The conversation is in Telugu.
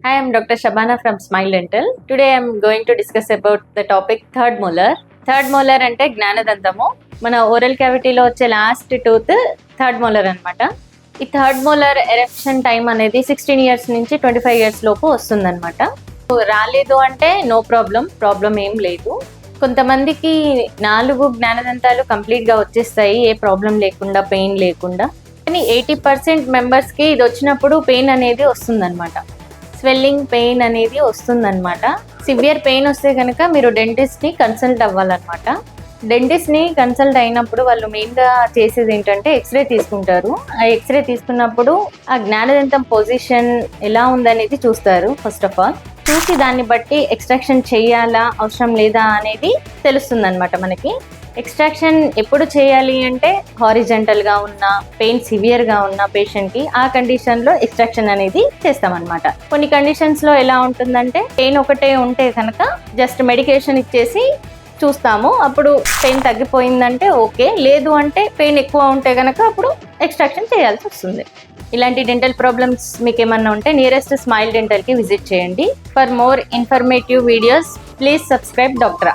Hi, I'm Dr. Shabana from Smile Dental. Today I'm going to discuss about the topic third molar. Third Moller అంటే జ్ఞానదంతము. మన ఓరల్ క్యావిటీలో వచ్చే లాస్ట్ టూత్ థర్డ్ మోలర్ అనమాట. ఈ థర్డ్ మోలర్ ఎరెప్షన్ టైం అనేది 16 ఇయర్స్ నుంచి 25 ఇయర్స్ లోపు వస్తుందన్నమాట. రాలేదు అంటే నో ప్రాబ్లం ఏం లేదు. కొంతమందికి 4 జ్ఞానదంతాలు కంప్లీట్గా వచ్చేస్తాయి, ఏ ప్రాబ్లం లేకుండా, పెయిన్ లేకుండా. కానీ 80% మెంబర్స్కి ఇది వచ్చినప్పుడు పెయిన్ అనేది వస్తుందన్నమాట. స్వెల్లింగ్ పెయిన్ అనేది వస్తుందన్నమాట. సివియర్ పెయిన్ వస్తే కనుక మీరు డెంటిస్ట్ని కన్సల్ట్ అవ్వాలన్నమాట. డెంటిస్ట్ని కన్సల్ట్ అయినప్పుడు వాళ్ళు మెయిన్గా చేసేది ఏంటంటే ఎక్స్రే తీసుకుంటారు. ఆ ఎక్స్రే తీసుకున్నప్పుడు ఆ జ్ఞానదంతం పొజిషన్ ఎలా ఉందనేది చూస్తారు. ఫస్ట్ ఆఫ్ ఆల్ చూసి దాన్ని బట్టి ఎక్స్ట్రాక్షన్ చేయాలా అవసరం లేదా అనేది తెలుస్తుంది అనమాట. మనకి ఎక్స్ట్రాక్షన్ ఎప్పుడు చేయాలి అంటే హారిజెంటల్గా ఉన్న పెయిన్ సివియర్గా ఉన్న పేషెంట్కి ఆ కండిషన్లో ఎక్స్ట్రాక్షన్ అనేది చేస్తామన్నమాట. కొన్ని కండిషన్స్లో ఎలా ఉంటుందంటే పెయిన్ ఒకటే ఉంటే కనుక జస్ట్ మెడికేషన్ ఇచ్చేసి చూస్తాము. అప్పుడు పెయిన్ తగ్గిపోయిందంటే ఓకే, లేదు అంటే పెయిన్ ఎక్కువ ఉంటే కనుక అప్పుడు ఎక్స్ట్రాక్షన్ చేయాల్సి వస్తుంది. ఇలాంటి డెంటల్ ప్రాబ్లమ్స్ మీకు ఏమన్నా ఉంటే నియరెస్ట్ స్మైల్ డెంటల్కి విజిట్ చేయండి. For more informative videos please subscribe డాక్టరా.